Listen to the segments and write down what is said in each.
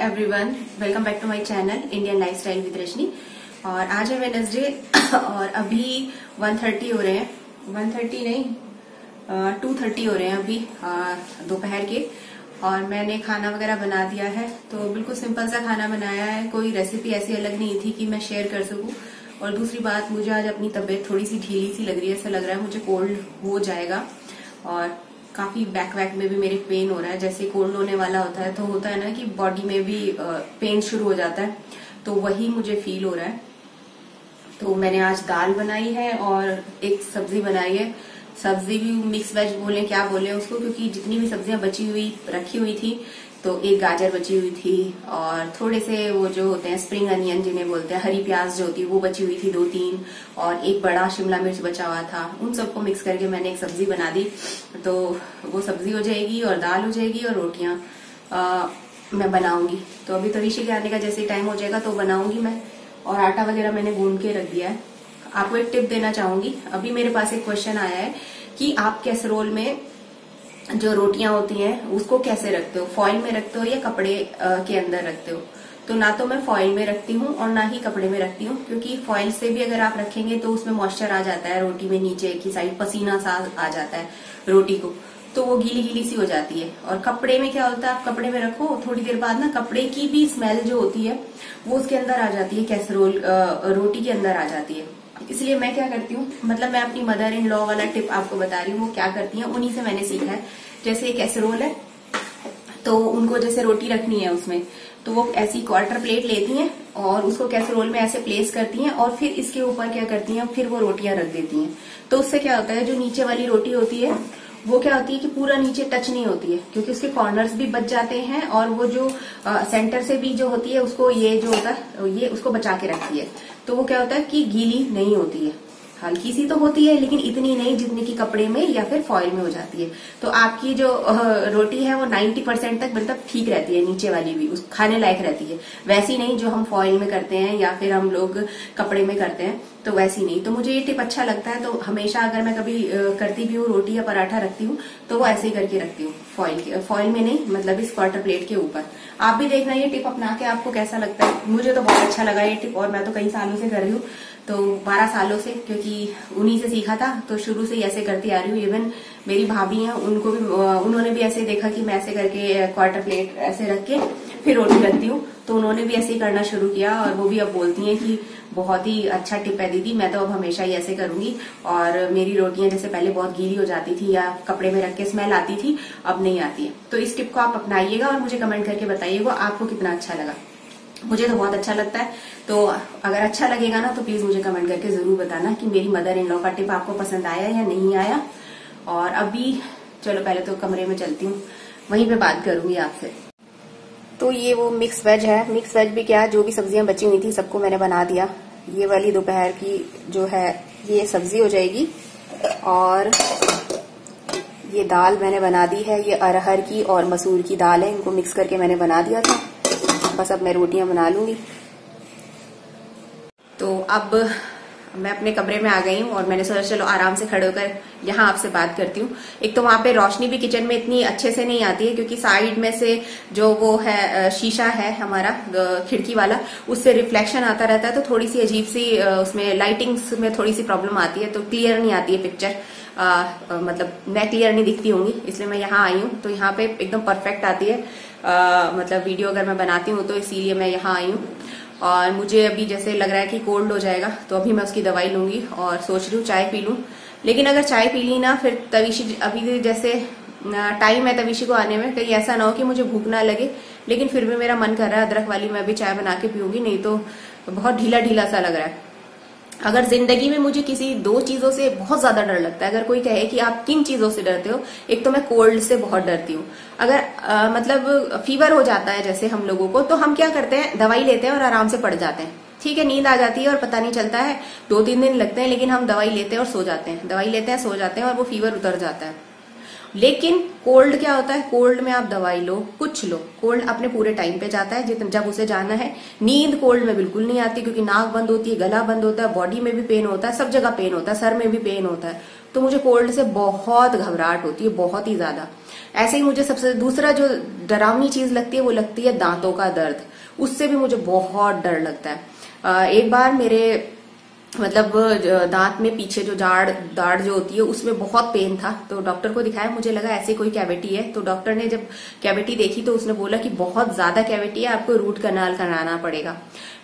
Everyone, welcome back to my channel Indian lifestyle with Rajni. और आज है वेडनेसडे और अभी 1:30 हो रहे हैं। 1:30 नहीं 2:30 हो रहे हैं अभी दोपहर के। और मैंने खाना वगैरह बना दिया है, तो बिल्कुल सिंपल सा खाना बनाया है। कोई रेसिपी ऐसी अलग नहीं थी कि मैं शेयर कर सकूं। और दूसरी बात, मुझे आज अपनी तबीयत थोड़ी सी ढीली सी लग रही है। ऐसा लग रहा है मुझे कोल्ड हो जाएगा और काफी बैक में भी मेरे पेन हो रहा है। जैसे कोल्ड होने वाला होता है तो होता है ना कि बॉडी में भी पेन शुरू हो जाता है, तो वही मुझे फील हो रहा है। तो मैंने आज दाल बनाई है और एक सब्जी बनाई है। सब्जी भी मिक्स वेज बोले क्या बोले उसको, क्योंकि जितनी भी सब्जियां बची हुई रखी हुई थी, तो एक गाजर बची हुई थी और थोड़े से वो जो होते हैं स्प्रिंग अनियन जिन्हें बोलते हैं, हरी प्याज जो होती है वो बची हुई थी 2-3, और एक बड़ा शिमला मिर्च बचा हुआ था। उन सबको मिक्स करके मैंने एक सब्जी बना दी। तो वो सब्जी हो जाएगी और दाल हो जाएगी और रोटियां मैं बनाऊंगी। तो अभी तविशी के आने का जैसे टाइम हो जाएगा तो बनाऊंगी मैं। और आटा वगैरह मैंने गूंद के रख दिया है। आपको एक टिप देना चाहूंगी। अभी मेरे पास एक क्वेश्चन आया है कि आप कैसरोल में जो रोटियां होती हैं उसको कैसे रखते हो, फॉइल में रखते हो या कपड़े के अंदर रखते हो? तो ना तो मैं फॉइल में रखती हूँ और ना ही कपड़े में रखती हूँ, क्योंकि फॉइल से भी अगर आप रखेंगे तो उसमें मॉइस्चर आ जाता है रोटी में, नीचे की साइड पसीना सा आ जाता है रोटी को, तो वो गीली गीली सी हो जाती है। और कपड़े में क्या होता है, आप कपड़े में रखो थोड़ी देर बाद ना कपड़े की भी स्मेल जो होती है वो उसके अंदर आ जाती है, कैसरोल रोटी के अंदर आ जाती है। इसलिए मैं क्या करती हूँ, मतलब मैं अपनी मदर इन लॉ वाला टिप आपको बता रही हूँ, वो क्या करती हैं उन्हीं से मैंने सीखा है। जैसे एक कैसरोल है तो उनको जैसे रोटी रखनी है उसमें, तो वो ऐसी क्वार्टर प्लेट लेती हैं और उसको कैसरोल में ऐसे प्लेस करती हैं और फिर इसके ऊपर क्या करती हैं, फिर वो रोटियां रख देती हैं। तो उससे क्या होता है, जो नीचे वाली रोटी होती है वो क्या होती है कि पूरा नीचे टच नहीं होती है, क्योंकि उसके कॉर्नर्स भी बच जाते हैं और वो जो सेंटर से भी जो होती है उसको ये जो होता है ये उसको बचा के रखती है। तो वो क्या होता है कि गीली नहीं होती है, हल्की सी तो होती है लेकिन इतनी नहीं जितनी की कपड़े में या फिर फॉइल में हो जाती है। तो आपकी जो रोटी है वो 90% तक मतलब ठीक रहती है, नीचे वाली भी उस खाने लायक रहती है। वैसी नहीं जो हम फॉइल में करते हैं या फिर हम लोग कपड़े में करते हैं, तो वैसी नहीं। तो मुझे ये टिप अच्छा लगता है, तो हमेशा अगर मैं कभी करती भी हूँ रोटी या पराठा रखती हूँ तो वो ऐसे ही करके रखती हूँ, फॉइल में नहीं, मतलब इस क्वार्टर प्लेट के ऊपर। आप भी देखना ये टिप अपना के आपको कैसा लगता है। मुझे तो बहुत अच्छा लगा ये टिप, और मैं तो कई सालों से कर रही हूँ, तो 12 सालों से, क्योंकि उन्हीं से सीखा था, तो शुरू से ही ऐसे करती आ रही हूँ। इवन मेरी भाभी हैं, उनको भी उन्होंने भी ऐसे देखा कि मैं ऐसे करके क्वार्टर प्लेट ऐसे रख के फिर रोटी रखती हूँ, तो उन्होंने भी ऐसे ही करना शुरू किया। और वो भी अब बोलती हैं कि बहुत ही अच्छा टिप है दीदी, मैं तो अब हमेशा ही ऐसे करूंगी। और मेरी रोटियां जैसे पहले बहुत गीली हो जाती थी या कपड़े में रख के स्मेल आती थी, अब नहीं आती है। तो इस टिप को आप अपनाइएगा और मुझे कमेंट करके बताइएगा आपको कितना अच्छा लगा। मुझे तो बहुत अच्छा लगता है। तो अगर अच्छा लगेगा ना तो प्लीज मुझे कमेंट करके जरूर बताना कि मेरी मदर इन लॉ का टिप आपको पसंद आया या नहीं आया। और अभी चलो पहले तो कमरे में चलती हूँ, वहीं पे बात करूंगी आपसे। तो ये वो मिक्स वेज है। मिक्स वेज भी क्या, जो भी सब्जियां बची हुई थी सबको मैंने बना दिया। ये वाली दोपहर की जो है ये सब्जी हो जाएगी, और ये दाल मैंने बना दी है, ये अरहर की और मसूर की दाल है, इनको मिक्स करके मैंने बना दिया था। बस अब मैं रोटियां बना लूंगी। तो अब मैं अपने कमरे में आ गई हूँ और मैंने सोचा चलो आराम से खड़े होकर यहाँ आपसे बात करती हूँ। एक तो वहां पे रोशनी भी किचन में इतनी अच्छे से नहीं आती है, क्योंकि साइड में से जो वो है शीशा है हमारा खिड़की वाला, उससे रिफ्लेक्शन आता रहता है, तो थोड़ी सी अजीब सी उसमें लाइटिंग्स में थोड़ी सी प्रॉब्लम आती है, तो क्लियर नहीं आती है पिक्चर। मतलब मैं क्लियर नहीं दिखती होंगी, इसलिए मैं यहाँ आई हूँ। तो यहाँ पे एकदम परफेक्ट आती है मतलब वीडियो अगर मैं बनाती हूँ, तो इसीलिए मैं यहाँ आई हूँ। और मुझे अभी जैसे लग रहा है कि कोल्ड हो जाएगा, तो अभी मैं उसकी दवाई लूंगी और सोच रही हूँ चाय पी लूं। लेकिन अगर चाय पी ली ना, फिर तविशी अभी जैसे टाइम है तविशी को आने में, कहीं ऐसा ना हो कि मुझे भूख ना लगे, लेकिन फिर भी मेरा मन कर रहा है अदरक वाली मैं भी चाय बना के पीऊंगी, नहीं तो बहुत ढीला ढीला सा लग रहा है। अगर जिंदगी में मुझे किसी 2 चीजों से बहुत ज्यादा डर लगता है, अगर कोई कहे कि आप किन चीजों से डरते हो, एक तो मैं कोल्ड से बहुत डरती हूँ। अगर मतलब फीवर हो जाता है जैसे हम लोगों को, तो हम क्या करते हैं, दवाई लेते हैं और आराम से पड़ जाते हैं। ठीक है, नींद आ जाती है और पता नहीं चलता है, 2-3 दिन लगते हैं, लेकिन हम दवाई लेते हैं और सो जाते हैं, दवाई लेते हैं सो जाते हैं और वो फीवर उतर जाता है। लेकिन कोल्ड क्या होता है, कोल्ड में आप दवाई लो कुछ लो, कोल्ड अपने पूरे टाइम पे जाता है जब उसे जाना है। नींद कोल्ड में बिल्कुल नहीं आती, क्योंकि नाक बंद होती है, गला बंद होता है, बॉडी में भी पेन होता है, सब जगह पेन होता है, सर में भी पेन होता है। तो मुझे कोल्ड से बहुत घबराहट होती है, बहुत ही ज्यादा। ऐसे ही मुझे सबसे दूसरा जो डरावनी चीज लगती है वो लगती है दांतों का दर्द। उससे भी मुझे बहुत डर लगता है। एक बार मेरे मतलब दांत में पीछे जो दाढ़ जो होती है उसमें बहुत पेन था, तो डॉक्टर को दिखाया, मुझे लगा ऐसे कोई कैविटी है। तो डॉक्टर ने जब कैविटी देखी तो उसने बोला कि बहुत ज्यादा कैविटी है, आपको रूट कनाल कराना पड़ेगा।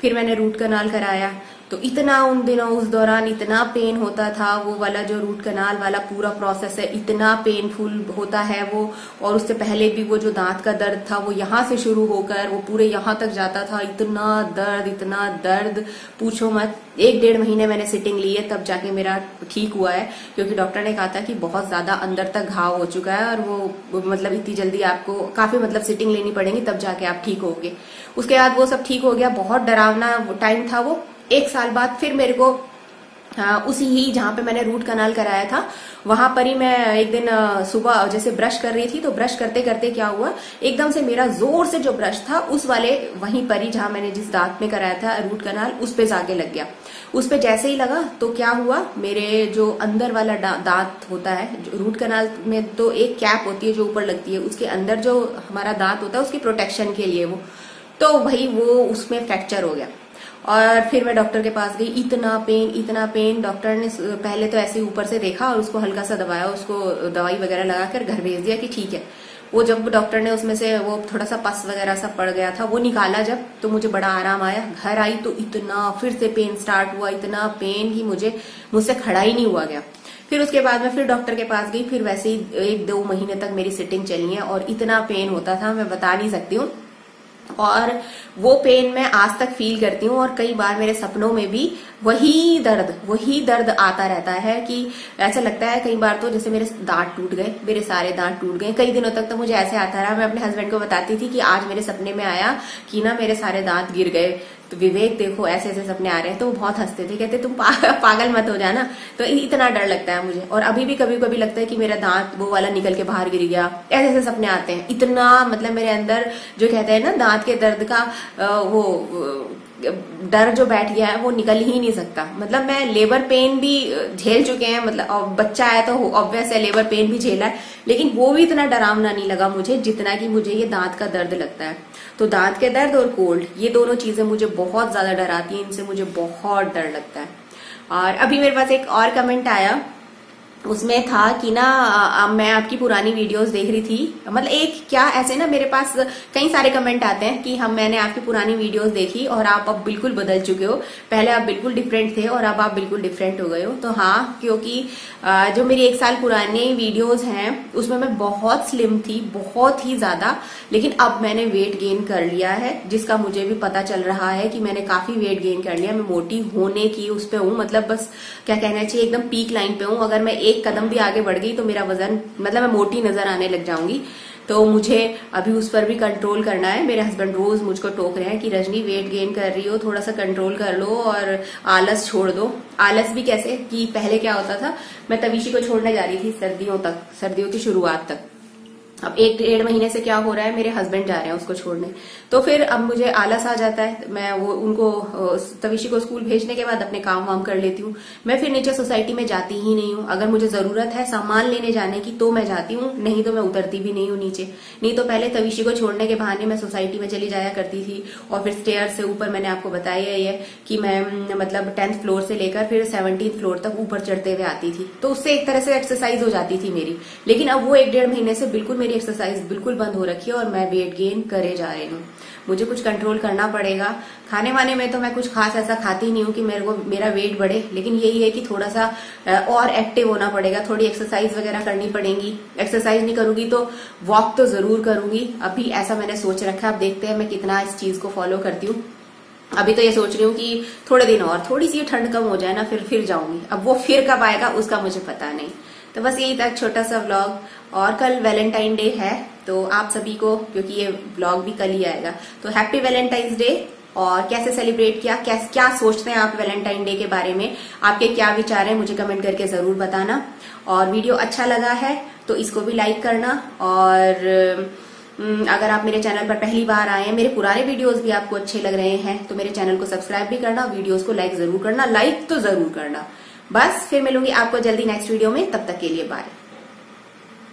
फिर मैंने रूट कनाल कराया, तो इतना उन दिनों उस दौरान इतना पेन होता था। वो वाला जो रूट कनाल वाला पूरा प्रोसेस है इतना पेनफुल होता है वो। और उससे पहले भी वो जो दांत का दर्द था वो यहाँ से शुरू होकर वो पूरे यहाँ तक जाता था। इतना दर्द पूछो मत। 1-1.5 महीने मैंने सिटिंग ली है, तब जाके मेरा ठीक हुआ है, क्योंकि डॉक्टर ने कहा था कि बहुत ज्यादा अंदर तक घाव हो चुका है और वो मतलब इतनी जल्दी आपको काफी मतलब सिटिंग लेनी पड़ेगी तब जाके आप ठीक होगे। उसके बाद वो सब ठीक हो गया। बहुत डरावना टाइम था वो। 1 साल बाद फिर मेरे को उसी ही जहां पे मैंने रूट कनाल कराया था वहां पर ही मैं एक दिन सुबह जैसे ब्रश कर रही थी, तो ब्रश करते करते क्या हुआ, एकदम से मेरा जोर से जो ब्रश था उस वाले वहीं पर ही जहां मैंने जिस दांत में कराया था रूट कनाल उस पे जाके लग गया। उस पे जैसे ही लगा तो क्या हुआ, मेरे जो अंदर वाला दांत होता है, रूट कनाल में तो एक कैप होती है जो ऊपर लगती है, उसके अंदर जो हमारा दांत होता है उसकी प्रोटेक्शन के लिए वो, तो भाई वो उसमें फ्रैक्चर हो गया। और फिर मैं डॉक्टर के पास गई। इतना पेन। डॉक्टर ने पहले तो ऐसे ऊपर से देखा और उसको हल्का सा दबाया, उसको दवाई वगैरह लगाकर घर भेज दिया कि ठीक है। वो जब डॉक्टर ने उसमें से वो थोड़ा सा पस वगैरह सा पड़ गया था वो निकाला जब, तो मुझे बड़ा आराम आया। घर आई तो इतना फिर से पेन स्टार्ट हुआ, इतना पेन कि मुझसे खड़ा ही नहीं हुआ गया। फिर उसके बाद में फिर डॉक्टर के पास गई। फिर वैसे ही 1-2 महीने तक मेरी सिटिंग चली है और इतना पेन होता था मैं बता नहीं सकती हूँ। और वो पेन मैं आज तक फील करती हूँ और कई बार मेरे सपनों में भी वही दर्द आता रहता है कि ऐसा लगता है कई बार तो जैसे मेरे दांत टूट गए, मेरे सारे दांत टूट गए। कई दिनों तक तो मुझे ऐसे आता रहा। मैं अपने हस्बैंड को बताती थी कि आज मेरे सपने में आया कि ना मेरे सारे दांत गिर गए, तो विवेक देखो ऐसे ऐसे सपने आ रहे हैं। तो वो बहुत हंसते थे, कहते तुम पागल मत हो जाना। तो इतना डर लगता है मुझे। और अभी भी कभी कभी लगता है कि मेरा दांत वो वाला निकल के बाहर गिर गया, ऐसे ऐसे सपने आते हैं। इतना मतलब मेरे अंदर जो कहते हैं ना दांत के दर्द का वो डर जो बैठ गया है वो निकल ही नहीं सकता। मतलब मैं लेबर पेन भी झेल चुके हैं, मतलब बच्चा है तो ऑब्वियस है लेबर पेन भी झेला है, लेकिन वो भी इतना डरावना नहीं लगा मुझे जितना कि मुझे ये दांत का दर्द लगता है। तो दांत के दर्द और कोल्ड ये दोनों चीजें मुझे बहुत ज्यादा डराती हैं, इनसे मुझे बहुत डर लगता है। और अभी मेरे पास एक और कमेंट आया, उसमें था कि ना मैं आपकी पुरानी वीडियोस देख रही थी। मतलब एक क्या ऐसे ना मेरे पास कई सारे कमेंट आते हैं कि मैंने आपकी पुरानी वीडियोस देखी और आप अब बिल्कुल बदल चुके हो, पहले आप बिल्कुल डिफरेंट थे और अब आप बिल्कुल डिफरेंट हो गए हो। तो हाँ, क्योंकि जो मेरी 1 साल पुरानी वीडियोस हैं उसमें मैं बहुत स्लिम थी, बहुत ही ज्यादा, लेकिन अब मैंने वेट गेन कर लिया है, जिसका मुझे भी पता चल रहा है कि मैंने काफी वेट गेन कर लिया। मैं मोटी होने की उस पे हूँ, मतलब बस क्या कहना चाहिए एकदम पीक लाइन पे हूँ। अगर मैं एक कदम भी आगे बढ़ गई तो मेरा वजन मतलब मैं मोटी नजर आने लग जाऊंगी। तो मुझे अभी उस पर भी कंट्रोल करना है। मेरे हस्बैंड रोज मुझको टोक रहे हैं कि रजनी वेट गेन कर रही हो, थोड़ा सा कंट्रोल कर लो और आलस छोड़ दो। आलस भी कैसे कि पहले क्या होता था, मैं तवीशी को छोड़ने जा रही थी सर्दियों की शुरुआत तक। अब 1-1.5 महीने से क्या हो रहा है, मेरे हस्बैंड जा रहे हैं उसको छोड़ने, तो फिर अब मुझे आलस आ जाता है। मैं वो उनको तवीशी को स्कूल भेजने के बाद अपने काम वाम कर लेती हूँ। मैं फिर नीचे सोसाइटी में जाती ही नहीं हूँ। अगर मुझे जरूरत है सामान लेने जाने की तो मैं जाती हूँ, नहीं तो मैं उतरती भी नहीं हूँ नीचे। नहीं तो पहले तवीशी को छोड़ने के बहाने मैं सोसाइटी में चली जाया करती थी और फिर स्टेयर से ऊपर मैंने आपको बताया ही है कि मैं मतलब 10th फ्लोर से लेकर फिर 17th फ्लोर तक ऊपर चढ़ते हुए आती थी। तो उससे एक तरह से एक्सरसाइज हो जाती थी मेरी। लेकिन अब वो 1-1.5 महीने से बिल्कुल मेरी एक्सरसाइज बिल्कुल बंद हो रखी है और मैं वेट गेन करे जा रही हूँ। मुझे कुछ कंट्रोल करना पड़ेगा। खाने वाने में तो मैं कुछ खास ऐसा खाती नहीं हूँ कि मेरा वेट बढ़े, लेकिन यही है कि थोड़ा सा और एक्टिव होना पड़ेगा, थोड़ी एक्सरसाइज वगैरह करनी पड़ेगी। एक्सरसाइज नहीं करूंगी तो वॉक तो जरूर करूंगी। अभी ऐसा मैंने सोच रखा है, अब देखते हैं मैं कितना इस चीज को फॉलो करती हूँ। अभी तो ये सोच रही हूँ कि थोड़े दिन और थोड़ी सी ठंड कम हो जाए ना, फिर जाऊंगी। अब वो फिर कब आएगा उसका मुझे पता नहीं। तो बस यही था छोटा सा व्लॉग। और कल वैलेंटाइन डे है, तो आप सभी को, क्योंकि ये व्लॉग भी कल ही आएगा, तो हैप्पी वैलेंटाइंस डे। और कैसे सेलिब्रेट किया, क्या सोचते हैं आप वैलेंटाइन डे के बारे में, आपके क्या विचार हैं, मुझे कमेंट करके जरूर बताना। और वीडियो अच्छा लगा है तो इसको भी लाइक करना। और अगर आप मेरे चैनल पर पहली बार आए हैं, मेरे पुराने वीडियोस भी आपको अच्छे लग रहे हैं, तो मेरे चैनल को सब्सक्राइब भी करना, वीडियोस को लाइक जरूर करना, लाइक तो जरूर करना। बस फिर मिलूंगी आपको जल्दी नेक्स्ट वीडियो में, तब तक के लिए बाय।